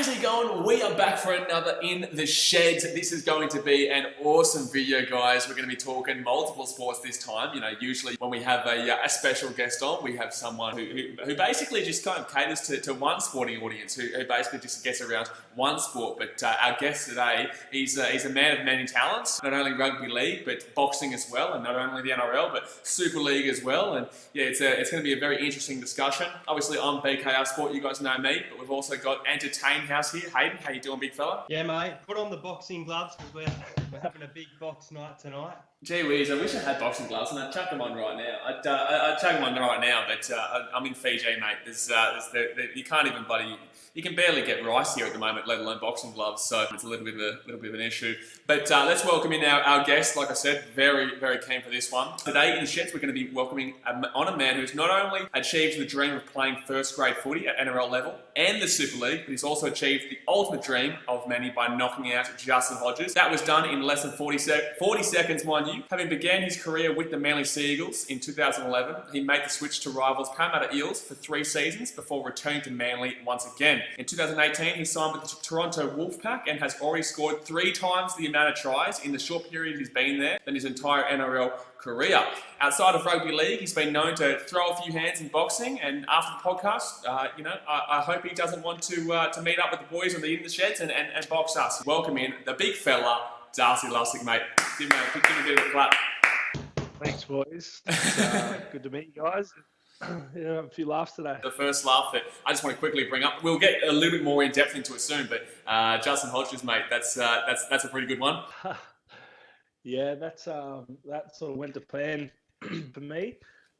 How's it going? We are back for another In the Sheds. This is going to be an awesome video, guys. We're going to be talking multiple sports this time. You know, usually when we have a special guest on, we have someone who basically just kind of caters to one sporting audience, who basically just gets around one sport. But our guest today, he's a man of many talents, not only rugby league, but boxing as well, and not only the NRL, but Super League as well. And yeah, it's going to be a very interesting discussion. Obviously, I'm BKRsport, you guys know me, but we've also got Entertain House here. Hayden, how you doing, big fella? Yeah, mate. Put on the boxing gloves because we're having a big box night tonight. Gee whiz, I wish I had boxing gloves and I'd chuck them on right now. I'd chuck them on right now, but I'm in Fiji, mate. You can't even you can barely get rice here at the moment, let alone boxing gloves, so it's a little bit of an issue. But let's welcome in our guest. Like I said, very, very keen for this one. Today in the Sheds, we're going to be welcoming on a man who's not only achieved the dream of playing first grade footy at NRL level and the Super League, but he's also achieved the ultimate dream of many by knocking out Justin Hodges. That was done in less than 40 seconds, mind you. Having began his career with the Manly Sea Eagles in 2011, he made the switch to rivals Parramatta Eels for 3 seasons before returning to Manly once again. In 2018, he signed with the Toronto Wolfpack and has already scored 3 times the amount of tries in the short period he's been there than his entire NRL career. Outside of rugby league, he's been known to throw a few hands in boxing, and after the podcast, I hope he doesn't want to meet up with the boys on the In the Sheds and box us. Welcome in the big fella, Darcy Lussick, mate. Give him a bit of a clap. Thanks, boys. Good to meet you guys. A few laughs today. The first laugh that I just want to quickly bring up. We'll get a little bit more in depth into it soon, but Justin Hodges, mate, that's a pretty good one. Yeah, that sort of went to plan for me.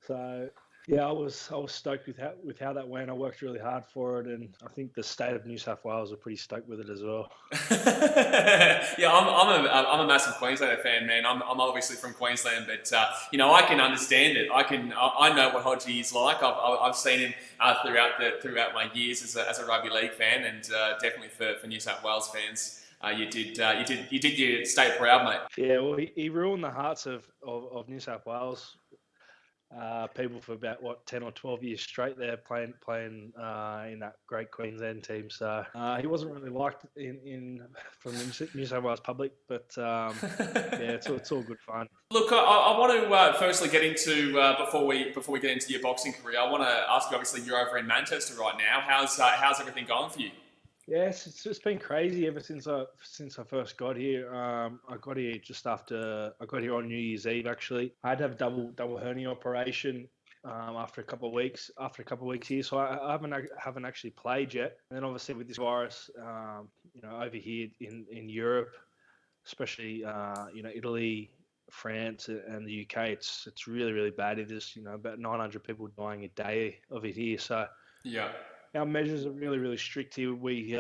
So yeah, I was stoked with how that went. I worked really hard for it, and I think the state of New South Wales are pretty stoked with it as well. Yeah, I'm a massive Queenslander fan, man. I'm obviously from Queensland, but I can understand it. I know what Hodgie is like. I've seen him throughout my years as a rugby league fan, and definitely for New South Wales fans. You did your state proud, mate. Yeah, well, he ruined the hearts of New South Wales people for about 10 or 12 years straight there playing in that great Queensland team. So he wasn't really liked from the New South Wales public, but yeah, it's all good fun. Look, I want to firstly get into before we get into your boxing career. I want to ask you. Obviously, you're over in Manchester right now. How's everything going for you? Yes, it's been crazy ever since I first got here. I got here on New Year's Eve. Actually, I had to have a double hernia operation after a couple of weeks here. So I haven't actually played yet. And then obviously with this virus, over here in Europe, especially Italy, France, and the UK, it's really, really bad. There's about 900 people dying a day of it here. So yeah. Our measures are really, really strict here. We've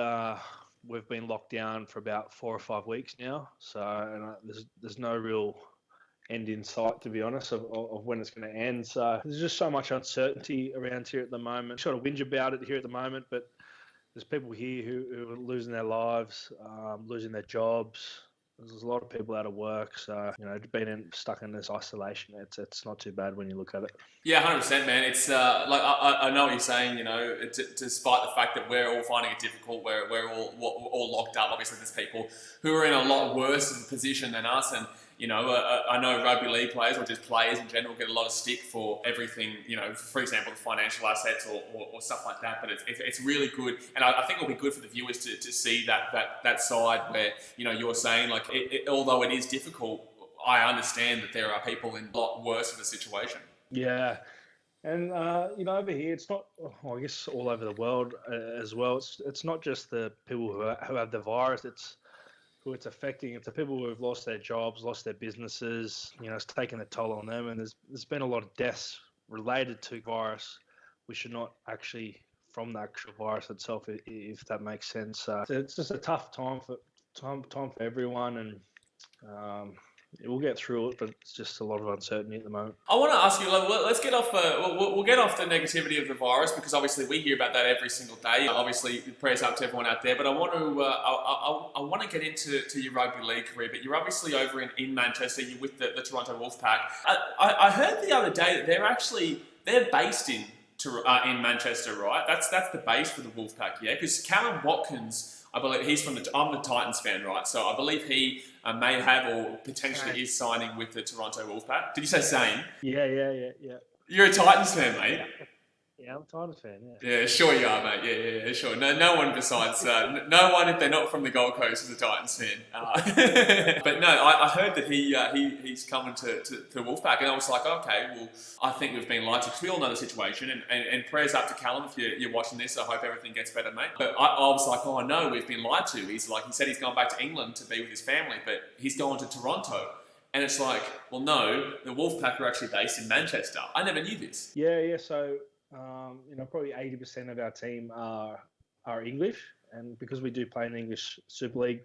been locked down for about 4 or 5 weeks now. So there's no real end in sight, to be honest, of when it's going to end. So there's just so much uncertainty around here at the moment. Sort of whinge about it here at the moment, but there's people here who are losing their lives, losing their jobs. There's a lot of people out of work, so being stuck in this isolation, it's not too bad when you look at it. Yeah, 100%, man. It's I know what you're saying. Despite the fact that we're all finding it difficult, we're all locked up. Obviously, there's people who are in a lot worse of a position than us, and I know rugby league players or just players in general get a lot of stick for everything. For example, the financial assets or stuff like that. But it's really good, and I think it'll be good for the viewers to see that side where you're saying like although it is difficult, I understand that there are people in a lot worse of a situation. Yeah. And, over here, it's not, I guess all over the world as well. It's not just the people who have the virus, it's who it's affecting. It's the people who have lost their jobs, lost their businesses, it's taken a toll on them. And there's been a lot of deaths related to virus. We should not actually from the actual virus itself, if that makes sense. So it's just a tough time for everyone, and we'll get through it, but it's just a lot of uncertainty at the moment. I want to ask you, let's get off. We'll get off the negativity of the virus, because obviously we hear about that every single day. Obviously, prayers up to everyone out there. But I want to get into your rugby league career. But you're obviously over in Manchester. You're with the Toronto Wolfpack. I heard the other day that they're based in in Manchester, right? That's the base for the Wolfpack, yeah. Because Callum Watkins, I believe he's from I'm the Titans fan, right? So I believe he may have or potentially is signing with the Toronto Wolfpack. Did you say same? Yeah. You're a Titans fan, mate. Yeah, I'm a Titans fan. Yeah, sure you are, mate. Yeah, sure. No one besides, no one if they're not from the Gold Coast is a Titans fan. But no, I heard that he's coming to Wolfpack, and I was like, okay, well, I think we've been lied to, because we all know the situation, and prayers up to Callum if you're watching this. I hope everything gets better, mate. But I was like, oh no, we've been lied to. He said he's gone back to England to be with his family, but he's going to Toronto. And it's like, well, no, the Wolfpack are actually based in Manchester. I never knew this. Yeah. So, probably 80% of our team are English, and because we do play in the English Super League,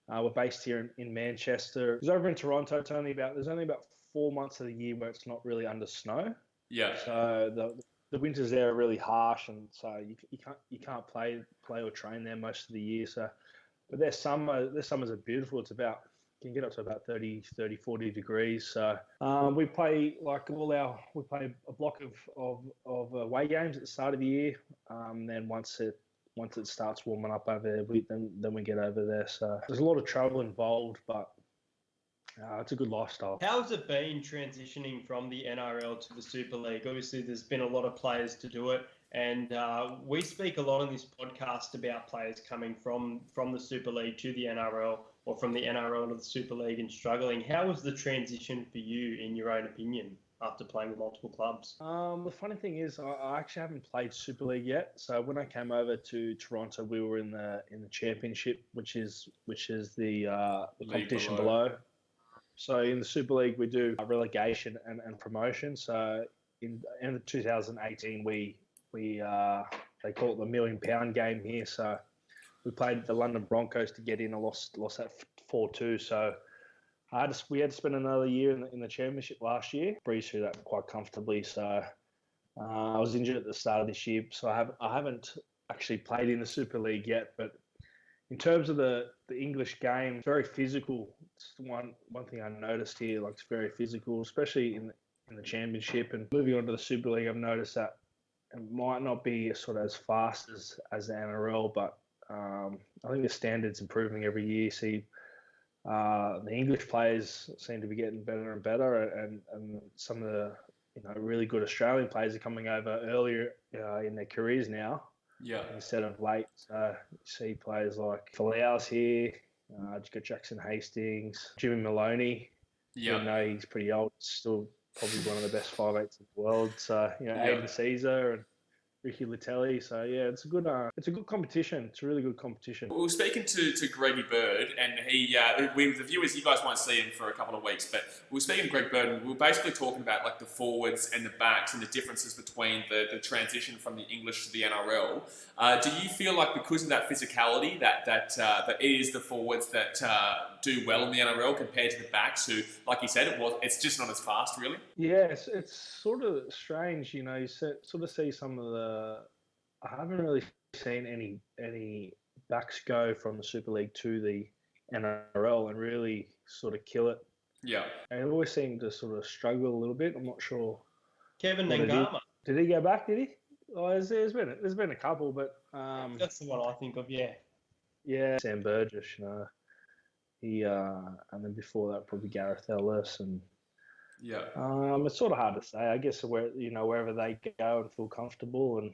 we're based here in Manchester. Because over in Toronto, there's only about 4 months of the year where it's not really under snow. Yeah. So the winters there are really harsh, and so you can't play or train there most of the year. So, but their summers are beautiful. Can get up to about 30, 40 degrees. So we play a block of away games at the start of the year. Then once it starts warming up over there, then we get over there. So there's a lot of travel involved, but it's a good lifestyle. How's it been transitioning from the NRL to the Super League? Obviously, there's been a lot of players to do it, and we speak a lot on this podcast about players coming from the Super League to the NRL, or from the NRL to the Super League and struggling. How was the transition for you, in your own opinion, after playing with multiple clubs? The funny thing is, I actually haven't played Super League yet. So when I came over to Toronto, we were in the Championship, which is the competition below. So in the Super League, we do relegation and promotion. So in 2018, we they call it the £1 million game here. So we played the London Broncos to get in. I lost that 4-2. So we had to spend another year in the Championship last year. Breezed through that quite comfortably. So I was injured at the start of this year, so I haven't actually played in the Super League yet. But in terms of the English game, it's very physical. It's one thing I noticed here. It's very physical, especially in the Championship. And moving on to the Super League, I've noticed that it might not be sort of as fast as the NRL, but I think the standard's improving every year. See, the English players seem to be getting better and better, and some of the really good Australian players are coming over earlier in their careers now. Yeah. Instead of late. So you see players like Falau's here. You've got Jackson Hastings, Jimmy Maloney. Yeah. Even though he's pretty old, still probably one of the best 5'8" in the world. So Aiden Caesar and Ricky Latelli. So yeah, it's a good competition. It's a really good competition. We were speaking to Greggy Bird, and he, the viewers, you guys won't see him for a couple of weeks, but we were speaking to Greg Bird, and we were basically talking about the forwards and the backs and the differences between the transition from the English to the NRL. Do you feel like because of that physicality that it is the forwards that do well in the NRL compared to the backs, who, like you said, it's just not as fast, really? Yeah, it's sort of strange, you sort of see some of I haven't really seen any backs go from the Super League to the NRL and really sort of kill it. Yeah. And it always seemed to sort of struggle a little bit. I'm not sure. Kevin Nangama. Did he go back, did he? Oh, there's been a couple, but that's the one I think of, yeah. Yeah, Sam Burgess, he and then before that probably Gareth Ellis, and yeah. It's sort of hard to say. I guess wherever they go and feel comfortable, and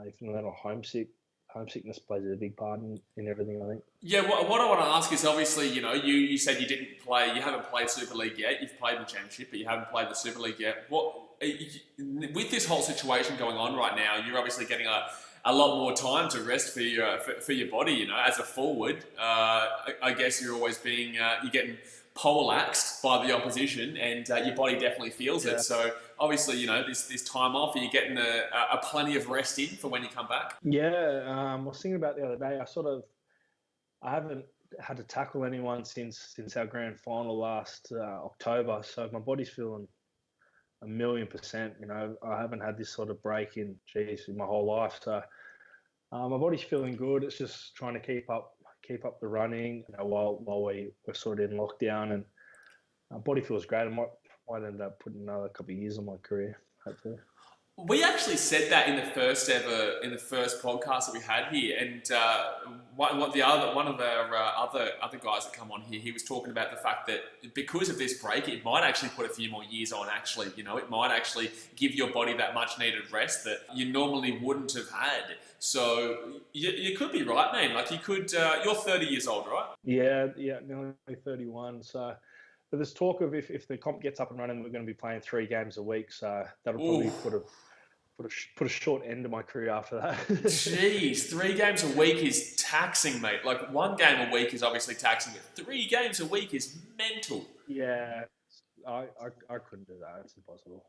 even though they're not homesickness plays a big part in everything, I think. Yeah, what I want to ask is, obviously, you said you haven't played Super League yet. You've played the Championship, but you haven't played the Super League yet. With this whole situation going on right now, you're obviously getting a lot more time to rest for your body. As a forward, I guess you're always you're getting poleaxed by the opposition, and your body definitely feels it. So obviously, this time off, are you getting a plenty of rest in for when you come back? Yeah, I was thinking about the other day. I haven't had to tackle anyone since our grand final last October, so my body's feeling 1,000,000%. I haven't had this sort of break in my whole life, so my body's feeling good. It's just trying to keep up the running, while we're sort of in lockdown, and my body feels great. I might end up putting another couple of years on my career, hopefully. We actually said that in the first podcast that we had here, and one of our other guys that come on here, he was talking about the fact that because of this break, it might actually put a few more years on. Actually, it might actually give your body that much needed rest that you normally wouldn't have had. So you could be right, man. Like you could. You're 30 years old, right? Yeah, nearly 31. So, but there's talk of if the comp gets up and running, we're going to be playing 3 games a week. So that'll probably put a short end to my career after that. Jeez, 3 games a week is taxing, mate. Like 1 game a week is obviously taxing, but 3 games a week is mental. Yeah, I couldn't do that. It's impossible.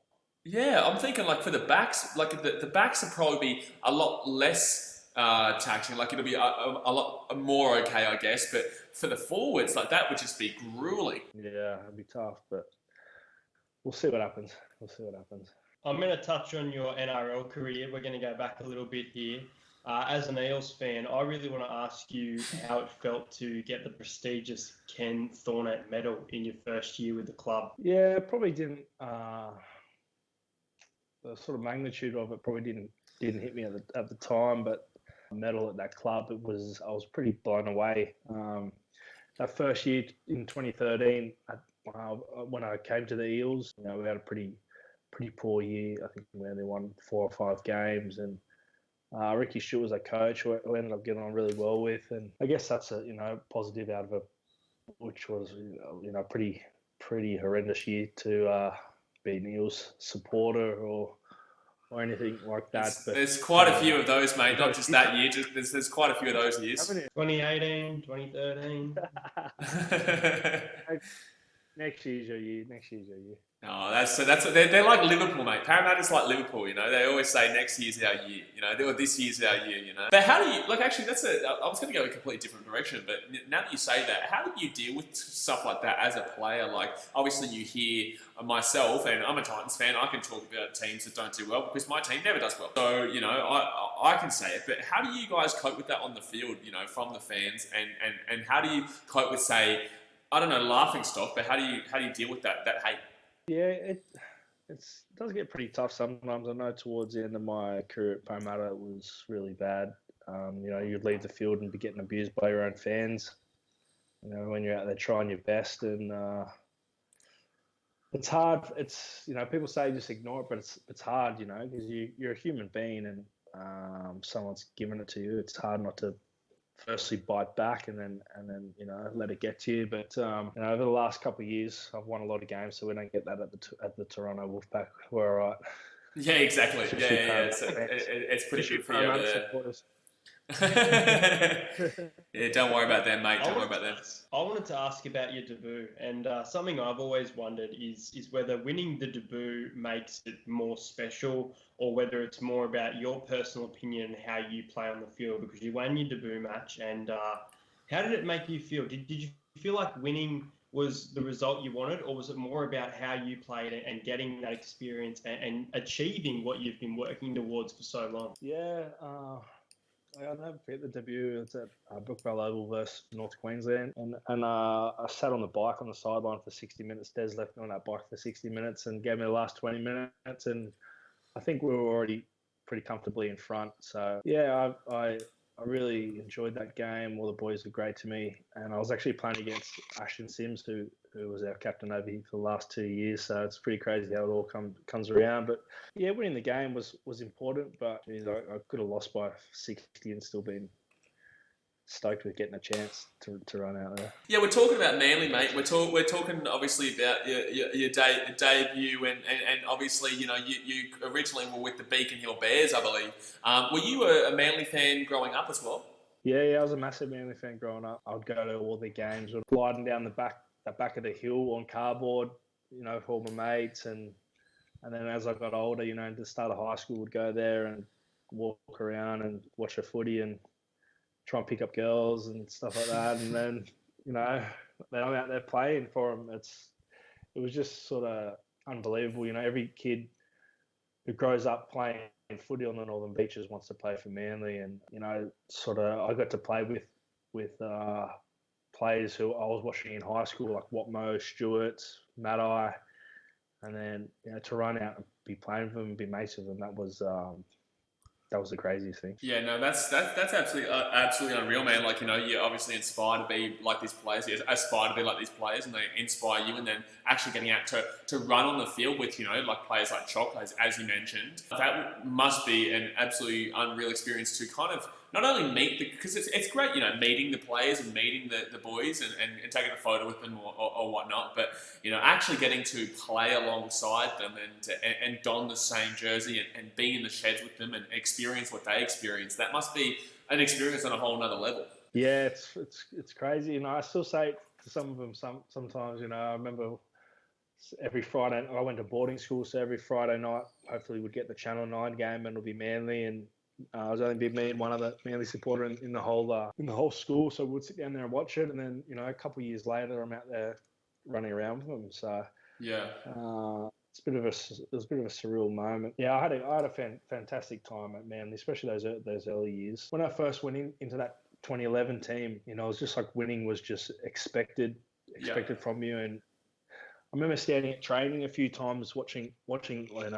Yeah, I'm thinking like for the backs, like the backs will probably be a lot less taxing. Like it'll be a lot more okay, I guess. But for the forwards, like that would just be grueling. Yeah, it'd be tough, but we'll see what happens. I'm going to touch on your NRL career. We're going to go back a little bit here. As an Eels fan, I really want to ask you how it felt to get the prestigious Ken Thornett medal in your first year with the club. Yeah, probably didn't. The sort of magnitude of it probably didn't hit me at the time, but medal at that club, I was pretty blown away. That first year in 2013, when I came to the Eels, we had a pretty poor year. I think we only won 4 or 5 games, and Ricky Stewart was a coach who I ended up getting on really well with, and I guess that's a positive out of it, which was pretty horrendous year to be an Eels supporter or anything like that. There's quite a few of those, mate. Not just that year. There's quite a few of those years. 2018, 2013. Next year's your year. No, they're like Liverpool, mate. Parramatta's like Liverpool, They always say next year's our year, or this year's our year, But how do you actually? I was going to go a completely different direction, but now that you say that, how do you deal with stuff like that as a player? Like, obviously, you hear myself, and I'm a Titans fan. I can talk about teams that don't do well because my team never does well. So I can say it. But how do you guys cope with that on the field? From the fans, and how do you cope with, say, I don't know, laughing stock, but how do you deal with that hate? Yeah, it does get pretty tough sometimes. I know towards the end of my career at Parramatta, it was really bad. You'd leave the field and be getting abused by your own fans. When you're out there trying your best, and it's hard. It's people say just ignore it, but it's hard. Because you're a human being, and someone's given it to you. It's hard not to firstly bite back and then let it get to you. But over the last couple of years, I've won a lot of games, so we don't get that at the Toronto Wolfpack. We're all right. Yeah, exactly. Yeah. It's pretty good for you over there. Yeah, don't worry about them, mate. Don't worry about them. I wanted to ask about your debut, and something I've always wondered is whether winning the debut makes it more special, or whether it's more about your personal opinion and how you play on the field. Because you won your debut match, and how did it make you feel? Did you feel like winning was the result you wanted, or was it more about how you played and getting that experience and achieving what you've been working towards for so long? Yeah. I'll never forget the debut. It's at Brookvale Oval versus North Queensland. And I sat on the bike on the sideline for 60 minutes. Des left me on that bike for 60 minutes and gave me the last 20 minutes. And I think we were already pretty comfortably in front. So, yeah, I really enjoyed that game. All the boys were great to me. And I was actually playing against Ashton Sims, who was our captain over here for the last 2 years. So it's pretty crazy how it all comes around. But yeah, winning the game was important, but I could have lost by 60 and still been stoked with getting a chance to run out there. Yeah, we're talking about Manly, mate. We're talking obviously about your debut, and obviously you originally were with the Beacon Hill Bears, I believe. Were you a Manly fan growing up as well? Yeah, I was a massive Manly fan growing up. I'd go to all the games, gliding down the back of the hill on cardboard, for all my mates, and then as I got older, at the start of high school, would go there and walk around and watch a footy and try and pick up girls and stuff like that. And then, then I'm out there playing for them. It was just sort of unbelievable. Every kid who grows up playing footy on the Northern Beaches wants to play for Manly, and I got to play with players who I was watching in high school, like Watmo, Stewart, Maddie, and then to run out and be playing with them and be mates with them. That was the craziest thing. Yeah, no, that's absolutely unreal, man. Like, you're obviously inspired to be like these players. You aspire to be like these players, and they inspire you. And then actually getting out to run on the field with, like players like Chocos, as you mentioned. That must be an absolutely unreal experience to kind of not only meet because it's great, meeting the players and meeting the boys and taking a photo with them or whatnot. But actually getting to play alongside them and don the same jersey and be in the sheds with them and experience what they experience. That must be an experience on a whole nother level. Yeah, it's crazy. I still say it to some of them sometimes. I remember every Friday I went to boarding school, so every Friday night hopefully we'd get the Channel 9 game and it'll be Manly, and I was only me and one other Manly supporter in the whole school, so we'd sit down there and watch it. And then a couple of years later I'm out there running around with them. So yeah. It was a bit of a surreal moment. Yeah, I had a fantastic time at Manly, especially those early years. When I first went into that 2011 team, it was just like winning was just expected from you. And I remember standing at training a few times, watching like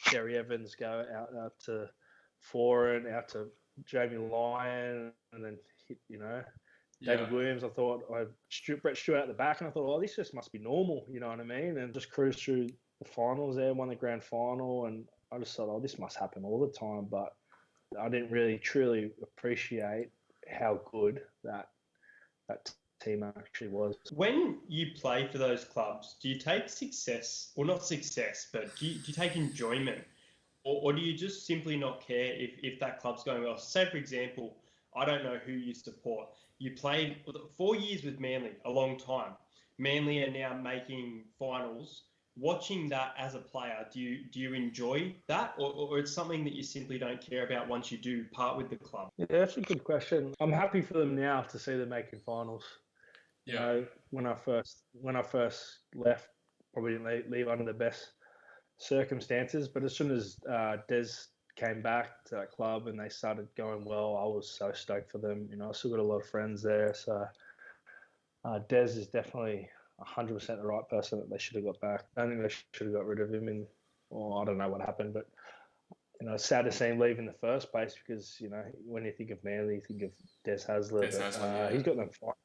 Terry Evans go out to Foran, out to Jamie Lyon, and then hit David Williams. I thought Brett Stewart at the back, and I thought, this just must be normal, you know what I mean? And just cruised through the finals there, won the grand final, and I just thought, this must happen all the time. But I didn't really truly appreciate how good that team actually was. When you play for those clubs, do you take success, or not success, but do you take enjoyment, or do you just simply not care if that club's going well? Say, for example, I don't know who you support. You played 4 years with Manly, a long time. Manly are now making finals. Watching that as a player, do you enjoy that, or it's something that you simply don't care about once you do part with the club? Yeah, that's a good question. I'm happy for them now to see them making finals. Yeah. When I first left, probably didn't leave under the best circumstances. But as soon as Des came back to that club and they started going well, I was so stoked for them. I still got a lot of friends there. So Des is definitely 100% the right person that they should have got back. I don't think they should have got rid of him. I don't know what happened, but it's sad to see him leave in the first place because when you think of Manly, you think of Des Hasler. He's got them fired.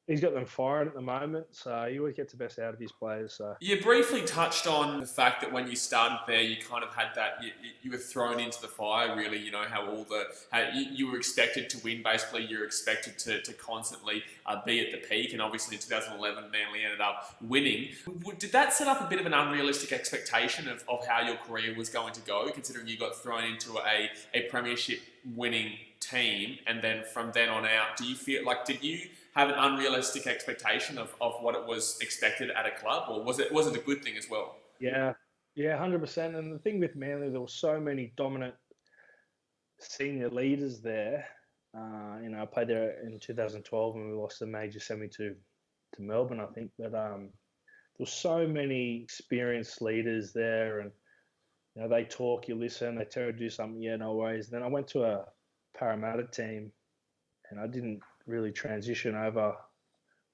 He's got them firing at the moment, so he always gets the best out of his players. So. You briefly touched on the fact that when you started there, you kind of had that, you were thrown into the fire, really, how you were expected to win, basically. You were expected to constantly be at the peak, and obviously in 2011, Manly ended up winning. Did that set up a bit of an unrealistic expectation of how your career was going to go, considering you got thrown into a premiership winning team, and then from then on out, do you feel like, did you have an unrealistic expectation of what it was expected at a club, or was it a good thing as well? Yeah, 100%. And the thing with Manly, there were so many dominant senior leaders there. I played there in 2012 and we lost the major semi to Melbourne, I think. But there were so many experienced leaders there, and they talk, you listen, they tell you to do something, no worries. Then I went to a Parramatta team, and I didn't really transition over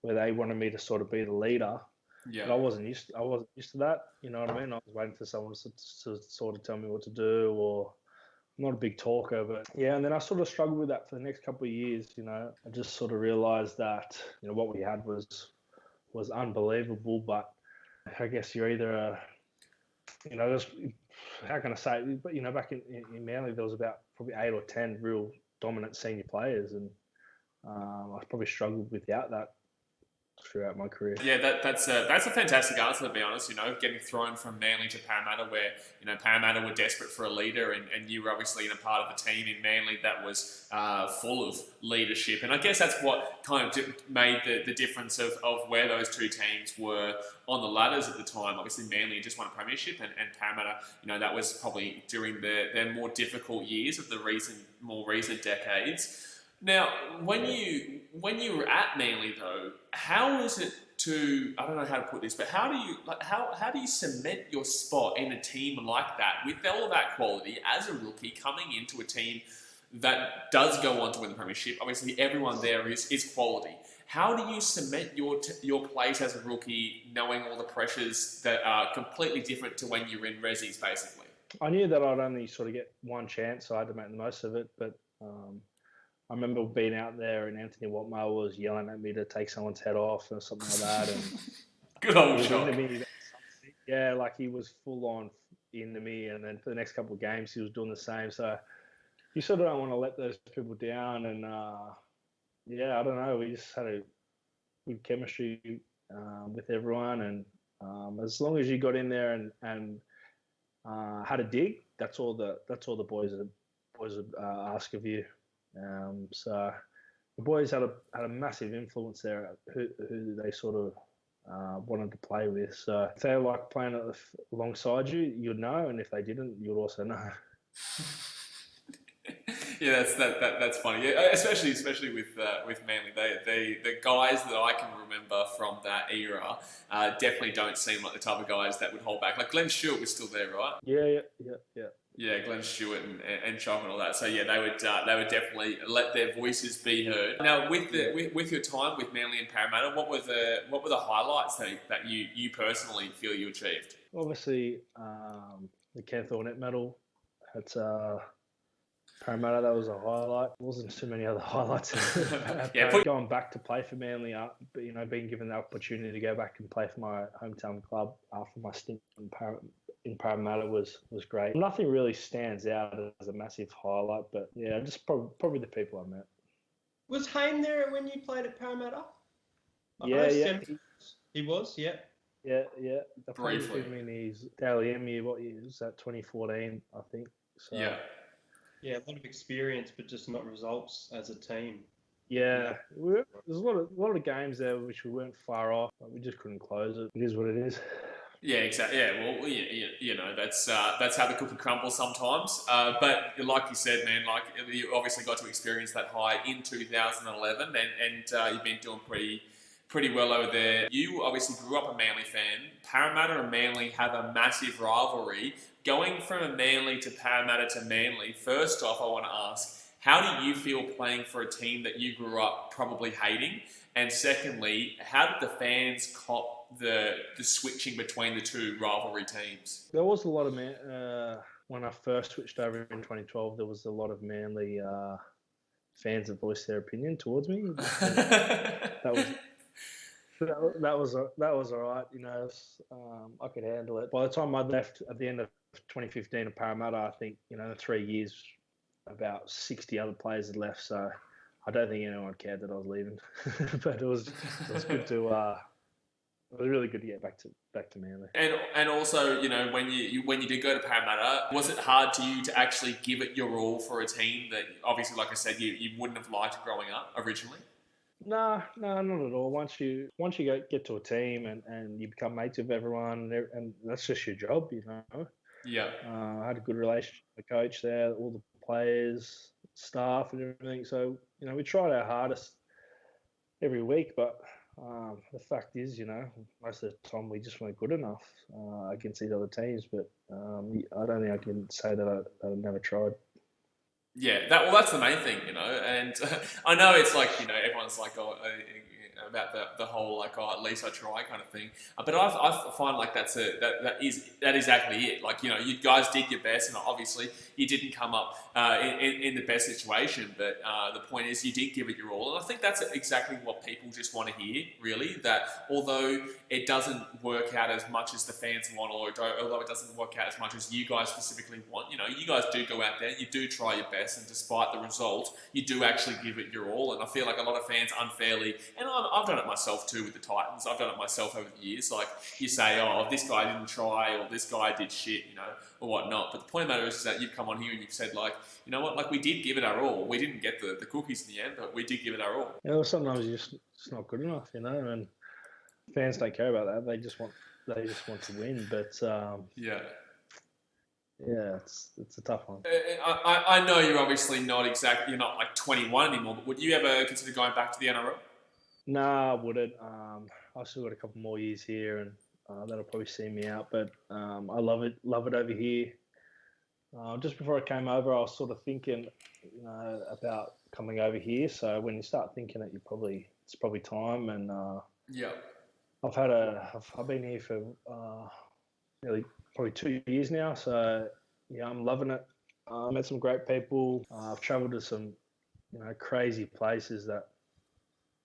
where they wanted me to sort of be the leader. Yeah. But I wasn't used to that. You know what I mean? I was waiting for someone to sort of tell me what to do, or I'm not a big talker, but yeah. And then I sort of struggled with that for the next couple of years. I just sort of realised that what we had was unbelievable. But I guess you're either how can I say it? But back in Manly there was about probably 8 or 10 real dominant senior players, and I probably struggled without that throughout my career. Yeah, that's a fantastic answer, to be honest. Getting thrown from Manly to Parramatta, where Parramatta were desperate for a leader, and you were obviously part of a team in Manly that was full of leadership. And I guess that's what kind of made the difference of where those two teams were on the ladders at the time. Obviously, Manly just won a premiership, and Parramatta, that was probably during their more difficult years of the more recent decades. Now, when you were at Manly though, how was it I don't know how to put this, but how do you cement your spot in a team like that with all of that quality as a rookie coming into a team that does go on to win the premiership. Obviously, everyone there is quality. How do you cement your place as a rookie, knowing all the pressures that are completely different to when you're in resis, basically? I knew that I'd only sort of get one chance, so I had to make the most of it. But I remember being out there and Anthony Watmore was yelling at me to take someone's head off or something like that. And good old he was shock. into me. Yeah, like he was full on into me. And then for the next couple of games, he was doing the same. So you sort of don't want to let those people down. And yeah, I don't know. We just had a good chemistry with everyone. And as long as you got in there and had a dig, that's all the boys would ask of you. So the boys had a massive influence there, who they sort of wanted to play with. So if they like playing alongside you, you'd know, and if they didn't, you'd also know. Yeah, that's funny. Yeah, especially with Manly, the guys that I can remember from that era definitely don't seem like the type of guys that would hold back. Like Glenn Stewart was still there, right? Yeah. Yeah, Glenn Stewart and Chop and all that. So yeah, they would definitely let their voices be heard. Now, with your time with Manly and Parramatta, what were the highlights that you personally feel you achieved? Obviously, the Kenneth Ornette medal. That's Parramatta. That was a highlight. There wasn't too many other highlights. Going back to play for Manly, being given the opportunity to go back and play for my hometown club after my stint in Parramatta was great. Nothing really stands out as a massive highlight, but yeah, just probably the people I met. Was Hayne there when you played at Parramatta? Yeah. He was, yeah. Yeah. I played Briefly. with him in his Daly M year. What year was that? 2014, I think. So, Yeah. Yeah, a lot of experience, but just not results as a team. Yeah, there's a lot of games there which we weren't far off, but we just couldn't close it. It is what it is. Yeah, exactly. Yeah, well, you know, that's how the cookie crumbles sometimes. But like you said, man, like you obviously got to experience that high in 2011, and you've been doing pretty well over there. You obviously grew up a Manly fan. Parramatta and Manly have a massive rivalry. Going from a Manly to Parramatta to Manly, first off, I want to ask, how do you feel playing for a team that you grew up probably hating? And secondly, how did the fans cop the switching between the two rivalry teams? There was a lot of when I first switched over in 2012. There was a lot of Manly fans that voiced their opinion towards me. That was all right. You know, I could handle it. By the time I left at the end of 2015 at Parramatta, I think, you know, in 3 years, about 60 other players had left. So I don't think anyone cared that I was leaving. But it was good to. It was really good to get back to Manly. And also, you know, when you did go to Parramatta, was it hard to you to actually give it your all for a team that obviously, like I said, you wouldn't have liked growing up originally? No, not at all. Once you get to a team and you become mates with everyone, and that's just your job, you know. Yeah. I had a good relationship with the coach there, all the players, staff, and everything. So, you know, we tried our hardest every week, but the fact is, you know, most of the time we just weren't good enough against these other teams. But I don't think I can say that I never tried. Yeah, that's the main thing, you know. And I know it's like, you know, everyone's like, about the whole like, at least I try kind of thing. But I find like that is exactly it. Like, you know, you guys did your best, and obviously you didn't come up in the best situation. But the point is, you did give it your all, and I think that's exactly what people just want to hear. Really, that although it doesn't work out as much as the fans want, or although it doesn't work out as much as you guys specifically want, you know, you guys do go out there, you do try your best, and despite the result, you do actually give it your all. And I feel like a lot of fans unfairly, and I've done it myself too with the Titans. I've done it myself over the years. Like, you say, oh, this guy didn't try, or this guy did shit, you know, or whatnot. But the point of the matter is that you've come on here and you've said, like, you know what, like, we did give it our all. We didn't get the cookies in the end, but we did give it our all. Yeah, well, sometimes you're just not good enough, you know, and fans don't care about that. They just want to win. But yeah, it's a tough one. I know you're obviously you're not like 21 anymore, but would you ever consider going back to the NRL? Nah, I wouldn't. I've still got a couple more years here, and that'll probably see me out. But I love it over here. Just before I came over, I was sort of thinking, about coming over here. So when you start thinking it, it's probably time. And Yeah. I've been here for nearly probably 2 years now. So yeah, I'm loving it. I met some great people. I've travelled to some crazy places that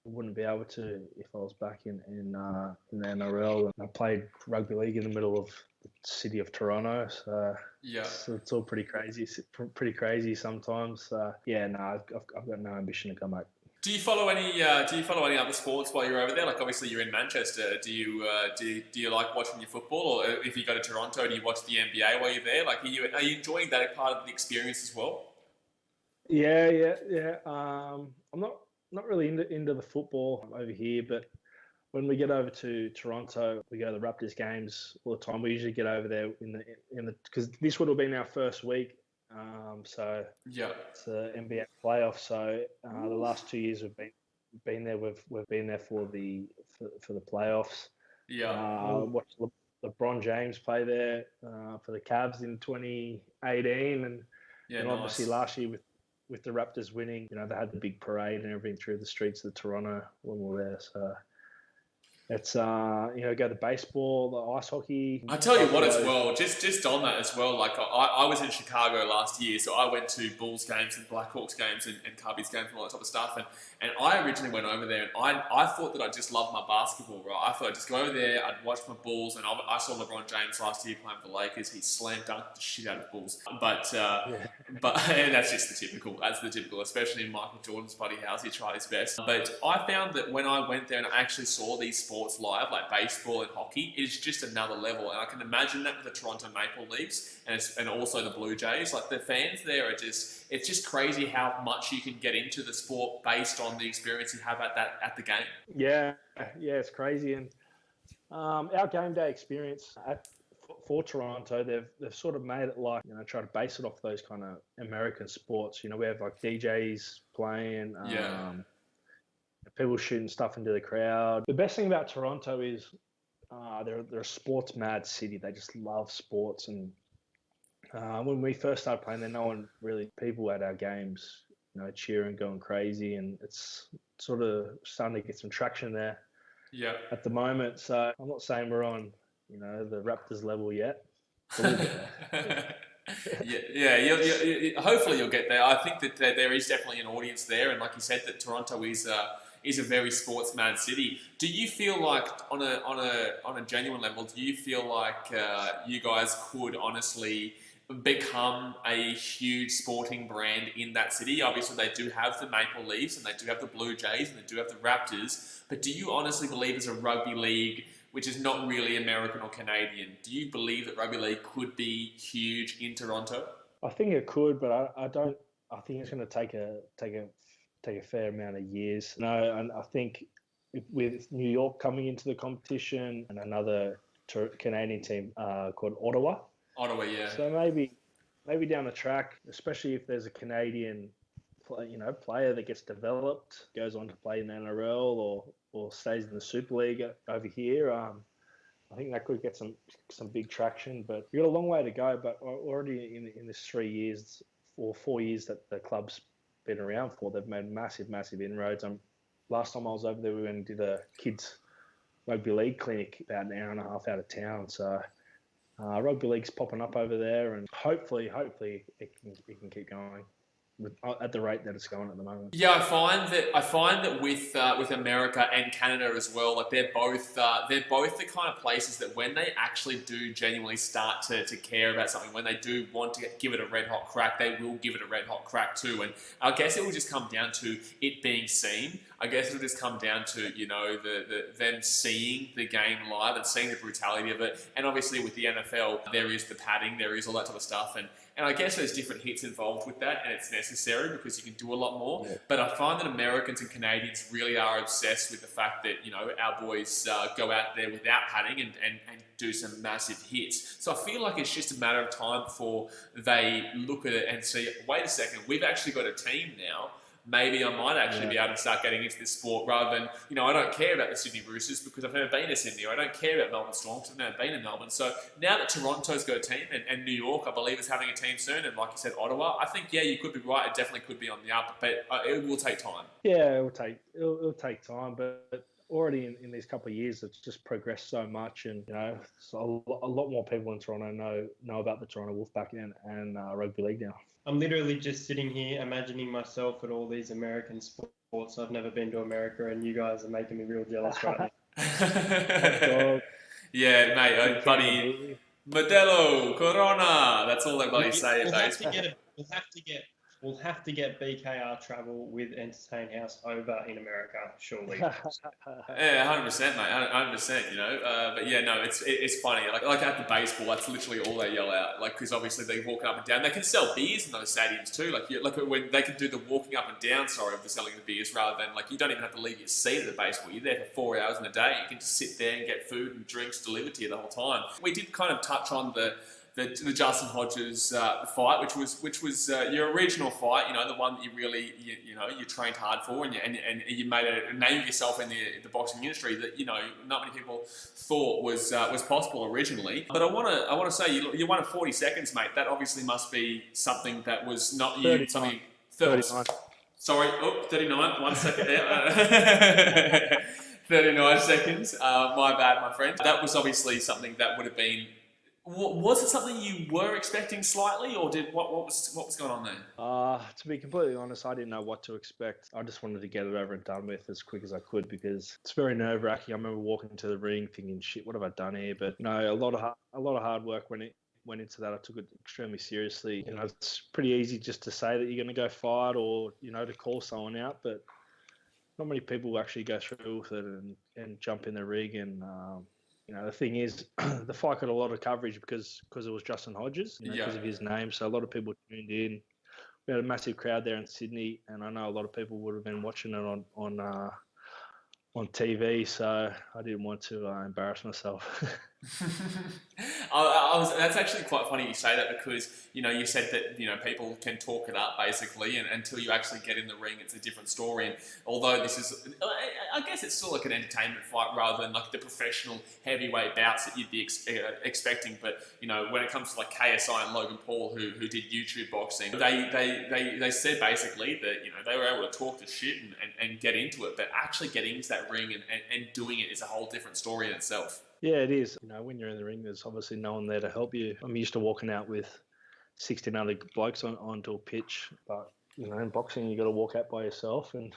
I wouldn't be able to if I was back in the NRL. And I played rugby league in the middle of the city of Toronto, so Yeah. it's all pretty crazy sometimes. Yeah, no, I've got no ambition to come back. Do you follow any? Do you follow any other sports while you're over there? Like obviously you're in Manchester. Do you like watching your football, or if you go to Toronto, do you watch the NBA while you're there? Like, are you enjoying that part of the experience as well? Yeah. I'm not really into the football over here, but when we get over to Toronto, we go to the Raptors games all the time. We usually get over there in the because this would have been our first week. So Yeah. it's the NBA playoffs. So the last 2 years we've been there. We've been there for the playoffs. Yeah. Watched LeBron James play there for the Cavs in 2018, and Yeah. obviously Nice. last year with the Raptors winning, they had the big parade and everything through the streets of Toronto when we were there. So it's go to baseball, the ice hockey. I tell you what as well, just on that as well, like I was in Chicago last year, so I went to Bulls games and Blackhawks games and Cubbies games and all that type of stuff, and I originally went over there and I thought that I just loved my basketball, right? I thought I'd just go over there, I'd watch my Bulls, and I saw LeBron James last year playing for the Lakers. He slam dunked the shit out of Bulls, but and that's just the typical, especially in Michael Jordan's bloody house. He tried his best, but I found that when I went there and I actually saw these sports live, like baseball and hockey, it is just another level. And I can imagine that with the Toronto Maple Leafs and also the Blue Jays. Like the fans there it's just crazy how much you can get into the sport based on the experience you have at the game. Yeah, it's crazy. And our game day experience for Toronto, they've sort of made it like, try to base it off those kind of American sports. We have like DJs playing. People shooting stuff into the crowd. The best thing about Toronto is they're a sports mad city. They just love sports. And when we first started playing there, no one really, people at our games, cheering, going crazy. And it's sort of starting to get some traction there at the moment. So I'm not saying we're on, the Raptors level yet. Hopefully you'll get there. I think that there is definitely an audience there, and like you said, that Toronto is a very sports mad city. Do you feel like on a genuine level, do you feel like you guys could honestly become a huge sporting brand in that city? Obviously they do have the Maple Leafs and they do have the Blue Jays and they do have the Raptors, but do you honestly believe as a rugby league, which is not really American or Canadian, do you believe that rugby league could be huge in Toronto? I think it could, but I don't. I think it's going to take a fair amount of years. No, and I think with New York coming into the competition and another Canadian team called Ottawa. Ottawa, yeah. So maybe down the track, especially if there's a Canadian, player that gets developed, goes on to play in the NRL or stays in the Super League over here. I think that could get some big traction, but we've got a long way to go. But already in this 3 years or 4 years that the club's been around for, they've made massive inroads. Last time I was over there, we went and did a kids rugby league clinic about an hour and a half out of town. So rugby league's popping up over there, and hopefully it can keep going at the rate that it's going at the moment. Yeah, I find that with America and Canada as well, like they're both the kind of places that when they actually do genuinely start to care about something, when they do want to give it a red hot crack, they will give it a red hot crack too. And I guess it will just come down to it being seen. I guess it'll just come down to them seeing the game live and seeing the brutality of it. And obviously with the NFL, there is the padding, there is all that type of stuff, and I guess there's different hits involved with that, and it's necessary because you can do a lot more. Yeah. But I find that Americans and Canadians really are obsessed with the fact that, our boys go out there without padding and do some massive hits. So I feel like it's just a matter of time before they look at it and see, wait a second, we've actually got a team now maybe I might actually be able to start getting into this sport rather than, I don't care about the Sydney Roosters because I've never been to Sydney, or I don't care about Melbourne Storm because I've never been in Melbourne. So now that Toronto's got a team and New York, I believe, is having a team soon, and like you said, Ottawa, I think, you could be right. It definitely could be on the up, but it will take time. Yeah, it'll take time, but already in these couple of years, it's just progressed so much, and so a lot more people in Toronto know about the Toronto Wolfpack and rugby league now. I'm literally just sitting here imagining myself at all these American sports. I've never been to America, and you guys are making me real jealous right now. Yeah, mate, buddy. Modelo, Corona. That's all they bloody say. We'll have to get BKR travel with Entertain House over in America, surely. Yeah, 100%, mate. 100%. But yeah, no, it's funny. Like at the baseball, that's literally all they yell out. Like, because obviously they walk up and down. They can sell beers in those stadiums too. Like when they can do the walking up and down, of the selling the beers, rather than you don't even have to leave your seat at the baseball. You're there for 4 hours in a day. You can just sit there and get food and drinks delivered to you the whole time. We did kind of touch on the Justin Hodges fight, which was your original fight, the one that you really you trained hard for, and you made a name of yourself in the boxing industry that not many people thought was possible originally. But I want to say you won at 40 seconds, mate. That obviously must be something that was not you. 39. Something 39. Sorry, 39. 1 second there. 39 seconds. My bad, my friend. That was obviously something that would have been. Was it something you were expecting slightly, or what was going on there? To be completely honest, I didn't know what to expect. I just wanted to get it over and done with as quick as I could because it's very nerve-wracking. I remember walking to the ring thinking, "Shit, what have I done here?" But a lot of hard work went into that. I took it extremely seriously. It's pretty easy just to say that you're going to go fight or to call someone out, but not many people actually go through with it and jump in the ring and. The thing is, the fight got a lot of coverage because it was Justin Hodges, because of his name. So a lot of people tuned in. We had a massive crowd there in Sydney, and I know a lot of people would have been watching it on TV. So I didn't want to embarrass myself. That's actually quite funny you say that because you said that people can talk it up basically, and until you actually get in the ring, it's a different story. And although this is, I guess it's still like an entertainment fight rather than like the professional heavyweight bouts that you'd be expecting. But when it comes to like KSI and Logan Paul, who did YouTube boxing, they said basically that they were able to talk the shit and get into it, but actually getting into that ring and doing it is a whole different story in itself. Yeah, it is. When you're in the ring, there's obviously no one there to help you. I'm used to walking out with 16 other blokes onto a pitch, but in boxing, you got to walk out by yourself, and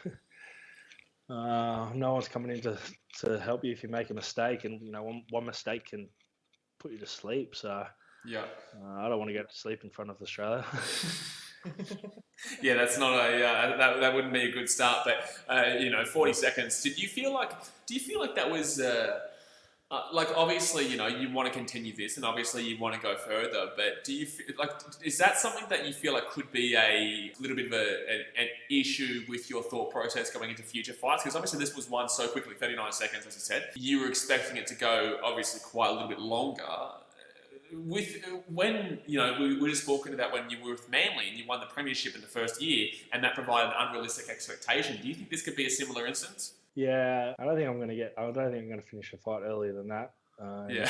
no one's coming in to help you if you make a mistake. And one mistake can put you to sleep. So yeah, I don't want to go to sleep in front of Australia. Yeah, that's not that wouldn't be a good start. But 40 seconds. Do you feel like that was? Obviously, you want to continue this, and obviously you want to go further. But do you feel is that something that you feel like could be a little bit of an issue with your thought process going into future fights? Because obviously this was won so quickly, 39 seconds, as you said. You were expecting it to go obviously quite a little bit longer. When we were just talking about when you were with Manly and you won the premiership in the first year, and that provided an unrealistic expectation. Do you think this could be a similar instance? Yeah, I don't think I'm going to finish the fight earlier than that. Yeah.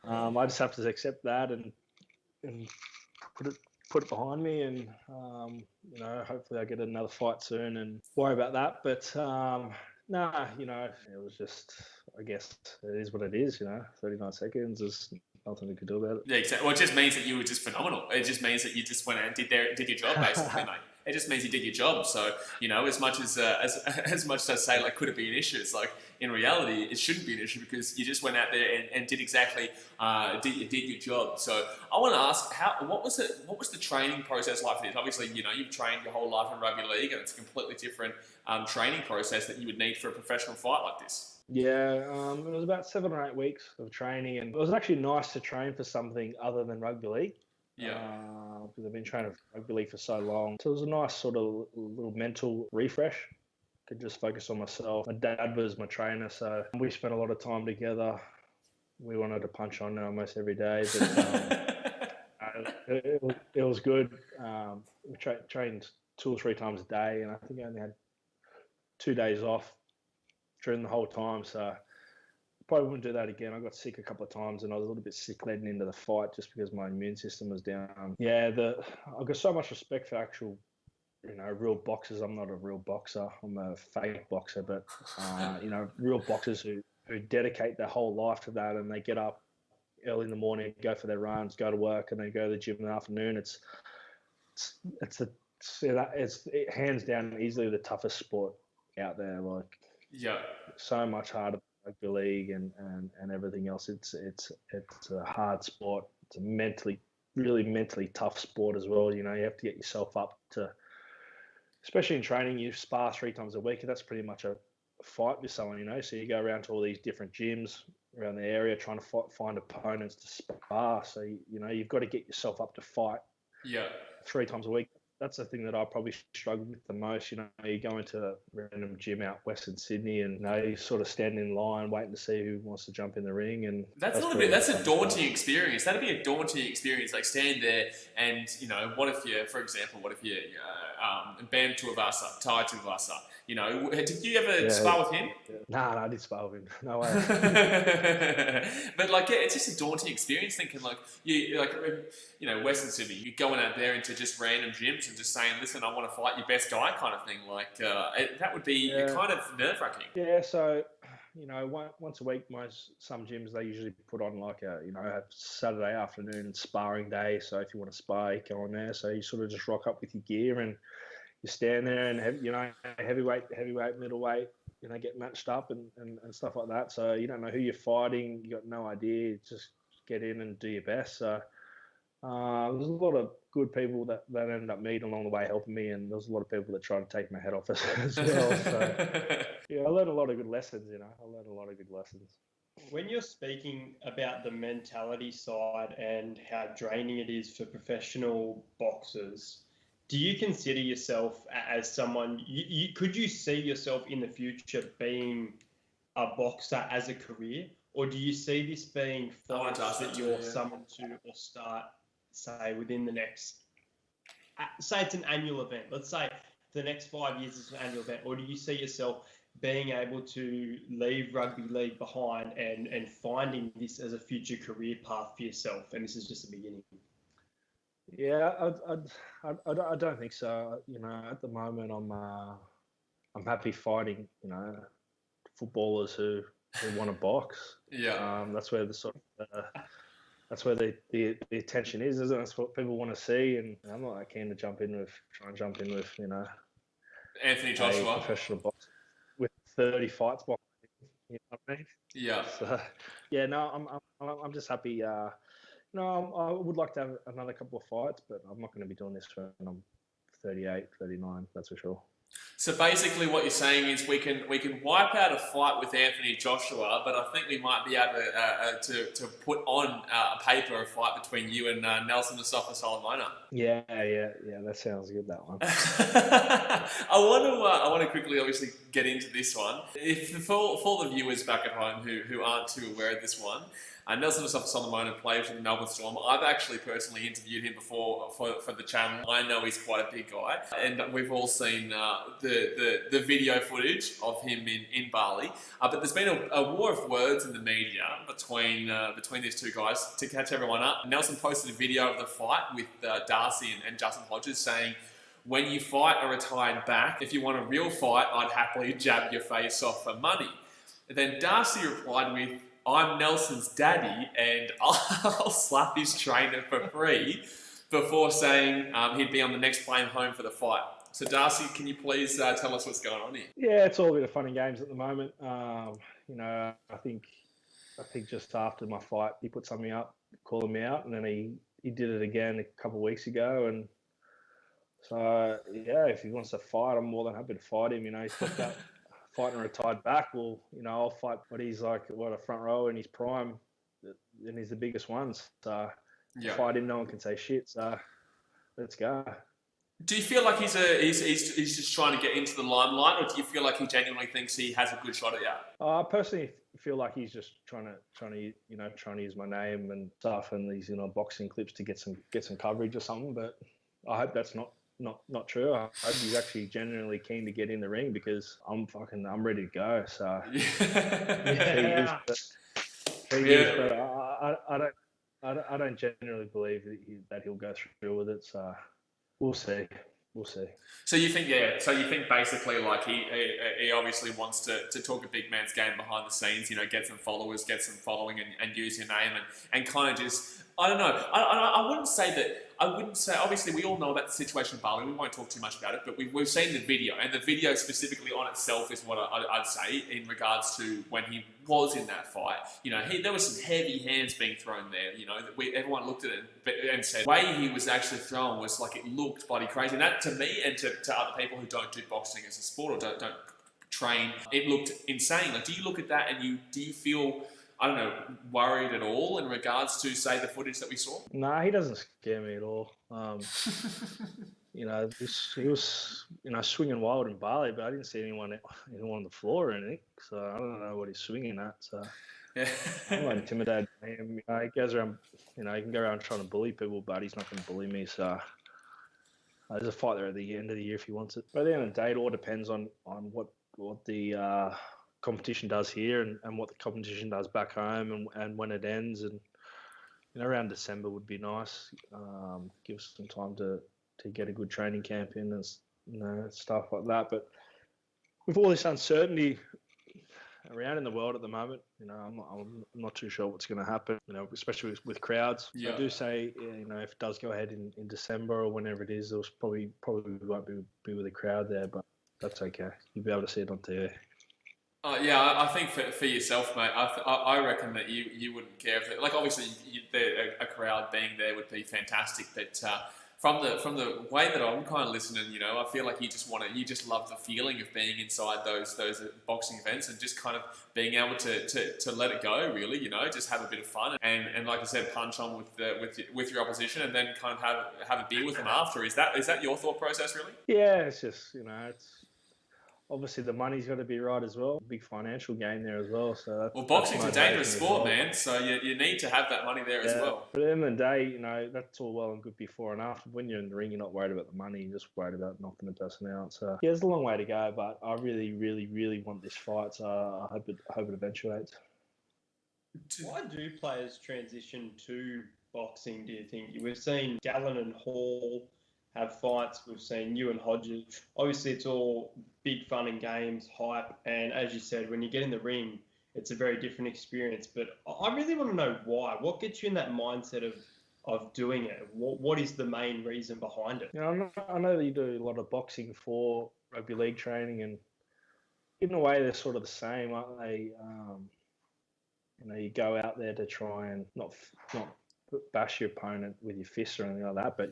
I just have to accept that and put it behind me, and hopefully I get another fight soon and worry about that. But it was just, I guess it is what it is. 39 seconds is nothing you could do about it. Yeah, exactly. Well, it just means that you were just phenomenal. It just means that you just went out and did your job, basically, mate. It just means you did your job. So, as much as I say, could it be an issue? It's like, in reality, it shouldn't be an issue because you just went out there and did exactly, did your job. So I want to ask, what was the training process like for this? Obviously, you've trained your whole life in rugby league, and it's a completely different training process that you would need for a professional fight like this. Yeah, it was about 7 or 8 weeks of training, and it was actually nice to train for something other than rugby league. Yeah. Because I've been training for rugby league for so long. So it was a nice sort of little mental refresh. Could just focus on myself. My dad was my trainer, so we spent a lot of time together. We wanted to punch on almost every day, but it was good. We trained 2 or 3 times a day, and I think I only had 2 days off during the whole time. So probably wouldn't do that again. I got sick a couple of times, and I was a little bit sick leading into the fight just because my immune system was down. Yeah, I've got so much respect for actual, real boxers. I'm not a real boxer. I'm a fake boxer, but real boxers who dedicate their whole life to that, and they get up early in the morning, go for their runs, go to work, and then go to the gym in the afternoon. It's hands down easily the toughest sport out there. Like, so much harder than rugby league and everything else. It's a hard sport. It's a really mentally tough sport as well. You have to get yourself up to, especially in training, you spar 3 times a week, and that's pretty much a fight with someone. So you go around to all these different gyms around the area trying to find opponents to spar. So you've got to get yourself up to fight 3 times a week. That's the thing that I probably struggled with the most. You go into a random gym out Western Sydney, and you sort of stand in line waiting to see who wants to jump in the ring. And that's a daunting experience. That'd be a daunting experience. Like, stand there and what if you're Ben Tuivasa, Ty Tuivasa? Did you ever spar with him? Nah, I did spar with him. No way. But it's just a daunting experience. Thinking Western Sydney, you're going out there into just random gyms and just saying, "Listen, I want to fight your best guy," kind of thing. That would be kind of nerve-wracking. Yeah. So, once a week, some gyms they usually put on a Saturday afternoon sparring day. So if you want to spar, you go on there. So you sort of just rock up with your gear and you stand there and heavyweight, middleweight, get matched up and stuff like that. So you don't know who you're fighting. You got no idea. You just get in and do your best. So there's a lot of good people that ended up meeting along the way helping me, and there's a lot of people that try to take my head off as well. So I learned a lot of good lessons. When you're speaking about the mentality side and how draining it is for professional boxers, do you consider yourself as someone, could you see yourself in the future being a boxer as a career? Or do you see this being fights that you're summoned to or start, say, within the next, say it's an annual event. Let's say the next 5 years is an annual event. Or do you see yourself being able to leave rugby league behind and finding this as a future career path for yourself? And this is just the beginning. Yeah, I don't think so. At the moment, I'm happy fighting. Footballers who want to box. Yeah. That's where that's where the attention is, isn't it? That's what people want to see, and I'm not that keen to try and jump in with Anthony Joshua, a professional boxer with 30 fights boxing. You know what I mean? Yeah. So, I'm just happy. I would like to have another couple of fights, but I'm not going to be doing this when I'm 38, 39, that's for sure. So basically what you're saying is we can wipe out a fight with Anthony Joshua, but I think we might be able to put on a paper a fight between you and Nelson Asofa-Solomona. Yeah, that sounds good, that one. I want to quickly obviously get into this one. If for the viewers back at home who aren't too aware of this one, Nelson Asofa-Solomona plays for the Melbourne Storm. I've actually personally interviewed him before for the channel. I know he's quite a big guy, and we've all seen the video footage of him in Bali. But there's been a war of words in the media between these two guys. To catch everyone up, Nelson posted a video of the fight with Darcy and Justin Hodges saying, "When you fight a retired back, if you want a real fight, I'd happily jab your face off for money." And then Darcy replied with, "I'm Nelson's daddy and I'll slap his trainer for free," before saying he'd be on the next plane home for the fight. So Darcy, can you please tell us what's going on here? Yeah, it's all a bit of fun and games at the moment. I think just after my fight, he put something up, calling me out, and then he did it again a couple of weeks ago. And so, if he wants to fight, I'm more than happy to fight him. He's talked about fighting a retired back. Well, I'll fight what he's like, a front row in his prime, and he's the biggest one. So fight him, no one can say shit. So let's go. Do you feel like he's just trying to get into the limelight, or do you feel like he genuinely thinks he has a good shot at you? I personally feel like he's just trying to use my name and stuff and these boxing clips to get some coverage or something. But I hope that's not not true. I hope he's actually genuinely keen to get in the ring because I'm ready to go. So Yeah. but I don't generally believe that he'll go through with it. So we'll see. So you think, yeah. So you think basically, like he obviously wants to talk a big man's game behind the scenes. Get some followers, get some following, and use your name and kind of just, I don't know. I wouldn't say that. I wouldn't say. Obviously, we all know about the situation in Bali. We won't talk too much about it, but we've seen the video, and the video specifically on itself is what I'd say in regards to when he was in that fight. There was some heavy hands being thrown there. That everyone looked at it and said the way he was actually thrown was like it looked bloody crazy. And that to me and to other people who don't do boxing as a sport or don't train, it looked insane. Like, do you look at that and do you feel, I don't know, worried at all in regards to, say, the footage that we saw? Nah, he doesn't scare me at all. He was swinging wild in Bali, but I didn't see anyone on the floor or anything. So I don't know what he's swinging at. So Yeah. I'm not intimidated by him. He goes around, he can go around trying to bully people, but he's not going to bully me. So there's a fight there at the end of the year if he wants it. But at the end of the day, it all depends on what the competition does here and what the competition does back home and when it ends. And around December would be nice. Give us some time to get a good training camp in and stuff like that. But with all this uncertainty around in the world at the moment, I'm not too sure what's going to happen. Especially with crowds. Yeah. I do say, if it does go ahead in December or whenever it is, there probably won't be with a crowd there, but that's okay. You'll be able to see it on TV. Yeah, I think for yourself, mate, I reckon that you wouldn't care if like obviously a crowd being there would be fantastic, but from the way that I'm kind of listening, I feel like you just love the feeling of being inside those boxing events and just kind of being able to let it go, really, just have a bit of fun and like I said, punch on with your opposition and then kind of have a beer with them after. Is that your thought process, really? Yeah, it's just it's. Obviously, the money's got to be right as well. Big financial gain there as well. So boxing's a dangerous sport, man. So you need to have that money there as well. But at the end of the day, that's all well and good before and after. When you're in the ring, you're not worried about the money. You're just worried about knocking the person out. So yeah, there's a long way to go. But I really, really, really want this fight. So I hope it eventuates. Why do players transition to boxing, do you think? We've seen Gallen and Hall have fights. We've seen you and Hodges. Obviously, it's all big fun and games, hype. And as you said, when you get in the ring, it's a very different experience. But I really want to know why. What gets you in that mindset of doing it? What is the main reason behind it? I know that you do a lot of boxing for rugby league training, and in a way, they're sort of the same, aren't they? You go out there to try and not bash your opponent with your fists or anything like that, but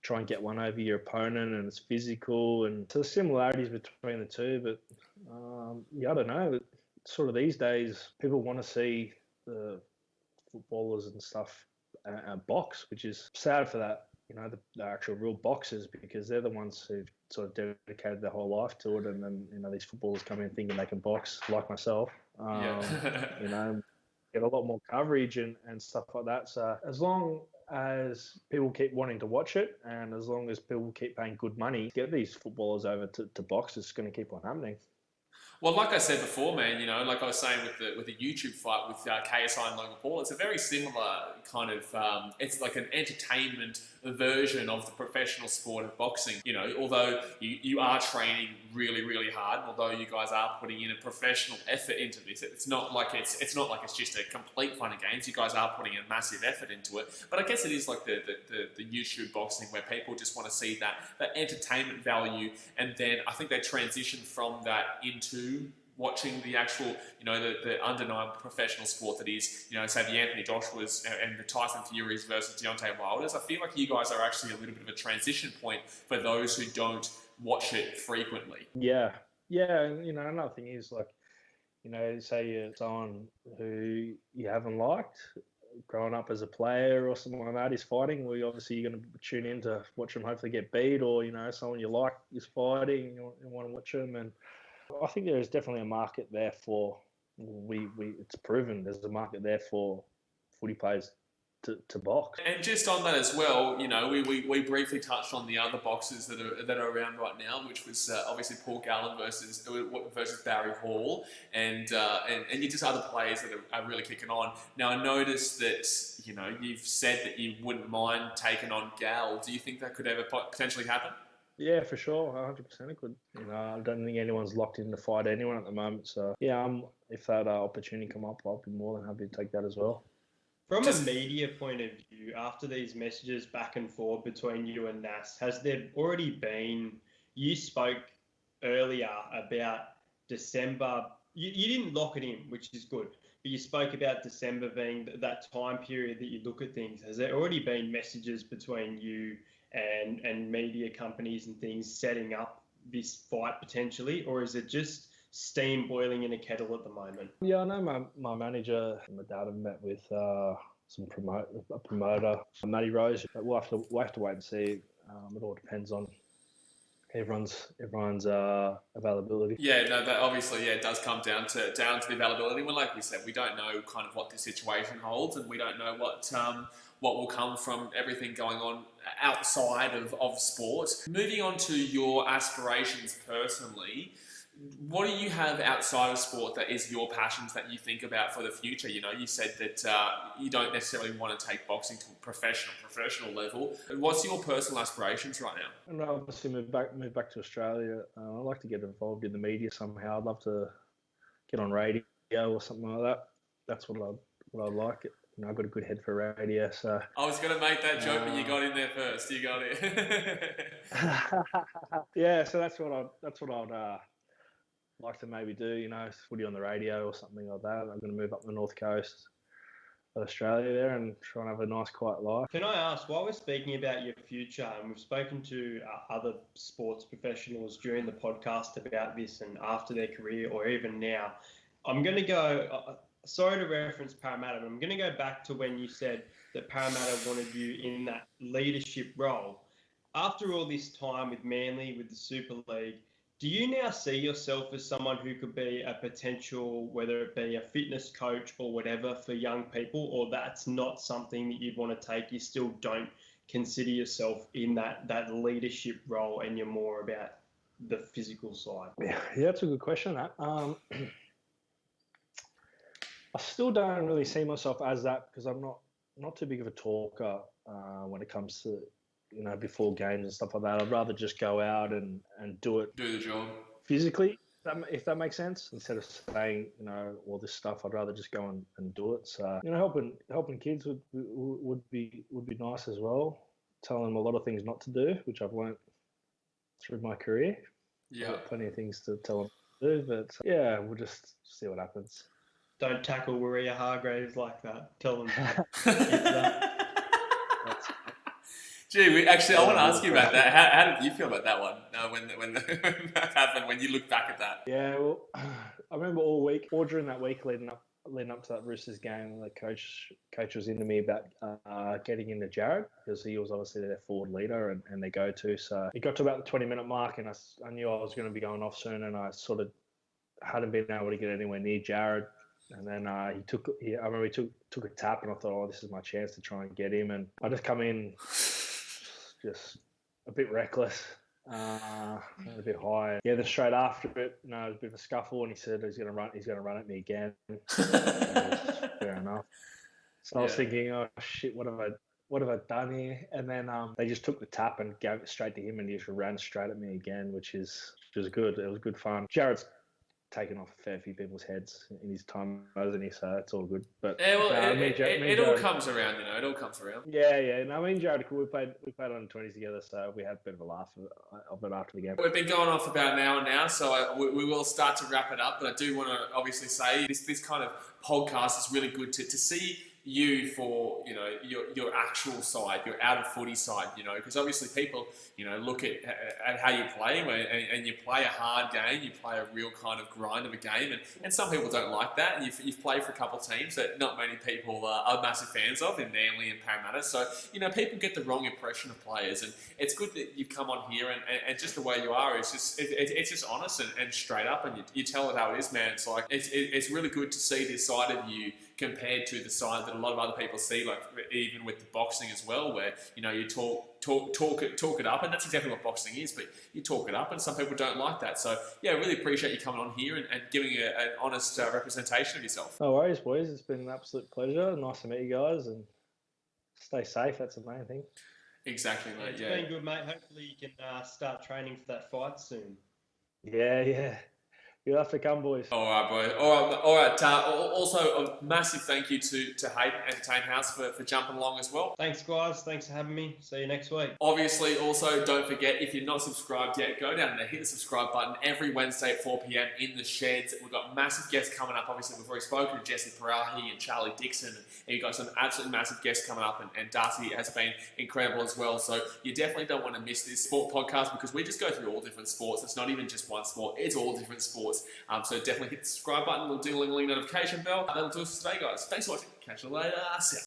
try and get one over your opponent, and it's physical, and so the similarities between the two. But I don't know. Sort of these days, people want to see the footballers and stuff box, which is sad for that. The actual real boxers, because they're the ones who've sort of dedicated their whole life to it, and then these footballers come in thinking they can box, like myself. Get a lot more coverage and stuff like that. So as long as people keep wanting to watch it, and as long as people keep paying good money, get these footballers over to box, it's going to keep on happening. Well, like I said before, man, like I was saying with the YouTube fight with KSI and Logan Paul, it's a very similar kind of, it's like an entertainment version of the professional sport of boxing. Although you are training really, really hard, although you guys are putting in a professional effort into this, it's not like it's just a complete fun and games. You guys are putting a massive effort into it. But I guess it is like the YouTube boxing where people just want to see that entertainment value, and then I think they transition from that into watching the actual, the undeniable professional sport that is, say the Anthony Joshua's and the Tyson Furies versus Deontay Wilders. I feel like you guys are actually a little bit of a transition point for those who don't watch it frequently. Yeah. Another thing is like, say you're someone who you haven't liked growing up as a player or something like that is fighting. Well, obviously you're going to tune in to watch them hopefully get beat, or someone you like is fighting, you want to watch them. And I think there is definitely a market there for it's proven there's a market there for footy players to box. And just on that as well, you know, we briefly touched on the other boxes that are around right now, which was obviously Paul Gallen versus Barry Hall, and you just other players that are really kicking on. Now I noticed that, you know, you've said that you wouldn't mind taking on Gal. Do you think that could ever potentially happen? Yeah, for sure, 100% it could. You know, I don't think anyone's locked in to fight anyone at the moment. So yeah, if that opportunity come up, I'll be more than happy to take that as well. From a media point of view, after these messages back and forth between you and Nas, has there already been? You spoke earlier about December. You didn't lock it in, which is good. But you spoke about December being that time period that you look at things. Has there already been messages between you and media companies and things setting up this fight potentially, or is it just steam boiling in a kettle at the moment? Yeah, I know my manager and my dad have met with a promoter, Matty Rose. But we'll have to wait and see. It all depends on everyone's availability. Yeah, no, that obviously, yeah, it does come down to the availability. Well, like we said, we don't know kind of what the situation holds, and we don't know what will come from everything going on outside of sport. Moving on to your aspirations personally, what do you have outside of sport that is your passions that you think about for the future? You know, you said that you don't necessarily want to take boxing to a professional level. What's your personal aspirations right now? And obviously move back to Australia. I'd like to get involved in the media somehow. I'd love to get on radio or something like that. That's what I'd like. You know, I've got a good head for radio, so... I was going to make that joke, but you got in there first. You got it. Yeah, so that's what I'd like to maybe do, you know, footy on the radio or something like that. I'm going to move up the north coast of Australia there and try and have a nice, quiet life. Can I ask, while we're speaking about your future, and we've spoken to other sports professionals during the podcast about this and after their career or even now, I'm going to go... sorry to reference Parramatta, but I'm going to go back to when you said that Parramatta wanted you in that leadership role. After all this time with Manly, with the Super League, do you now see yourself as someone who could be a potential, whether it be a fitness coach or whatever, for young people, or that's not something that you'd want to take? You still don't consider yourself in that leadership role and you're more about the physical side? Yeah, that's a good question, that. I still don't really see myself as that because I'm not too big of a talker when it comes to, you know, before games and stuff like that. I'd rather just go out and do the job physically, if that makes sense, instead of saying, you know, all this stuff. I'd rather just go and do it. So, you know, helping kids would be nice as well. Telling them a lot of things not to do, which I've learnt through my career. Yeah, I've got plenty of things to tell them to do, but yeah, we'll just see what happens. Don't tackle Waria Hargraves like that. Tell them. Gee, I want to ask you about that. How did you feel about that one when that happened? When you look back at that? Yeah, well, I remember all during that week leading up to that Roosters game, the coach was into me about getting into Jared because he was obviously their forward leader and their go-to. So it got to about the 20-minute mark, and I knew I was going to be going off soon, and I sort of hadn't been able to get anywhere near Jared. And then I remember he took a tap, and I thought, oh, this is my chance to try and get him. And I just come in just a bit reckless, a bit high. Yeah, then straight after it, you know, it was a bit of a scuffle, and he said he's going to run at me again. Fair enough. So I was thinking, oh shit, what have I done here? And then they just took the tap and gave it straight to him, and he just ran straight at me again, which is good. It was good fun. Jared's taken off a fair few people's heads in his time, hasn't he? So it's all good. But yeah, well, it all comes around, you know. It all comes around. Yeah. And I mean, Jared, we played on 20s together, so we had a bit of a laugh of it after the game. We've been going on for about an hour now, so we will start to wrap it up. But I do want to obviously say this kind of podcast is really good to see you for, you know, your actual side, your out of footy side, you know, because obviously people, you know, look at how you play and you play a hard game, you play a real kind of grind of a game, and some people don't like that. And you've played for a couple of teams that not many people are massive fans of, in Manly and Parramatta. So, you know, people get the wrong impression of players, and it's good that you come on here and just the way you are is just it's just honest and straight up, and you tell it how it is, man. It's like it's really good to see this side of you compared to the side that a lot of other people see, like even with the boxing as well, where you talk it up, and that's exactly what boxing is. But you talk it up, and some people don't like that. So yeah, I really appreciate you coming on here and giving an honest representation of yourself. No worries, boys. It's been an absolute pleasure. Nice to meet you guys, and stay safe. That's the main thing. Exactly, mate. It's been good, mate. Hopefully you can start training for that fight soon. Yeah. You'll have to come, boys. All right, boy. All right. Also, a massive thank you to Hayden Entertain House for jumping along as well. Thanks, guys. Thanks for having me. See you next week. Obviously, also, don't forget, if you're not subscribed yet, go down there, hit the subscribe button every Wednesday at 4 p.m. in the sheds. We've got massive guests coming up. Obviously, we've already spoken to Jesse Parahi and Charlie Dixon, and you've got some absolutely massive guests coming up, and Darcy has been incredible as well. So you definitely don't want to miss this sport podcast, because we just go through all different sports. It's not even just one sport. It's all different sports. So definitely hit the subscribe button, little ding-a-ling notification bell. That'll do us today, guys. Thanks for watching. Catch you later. See ya.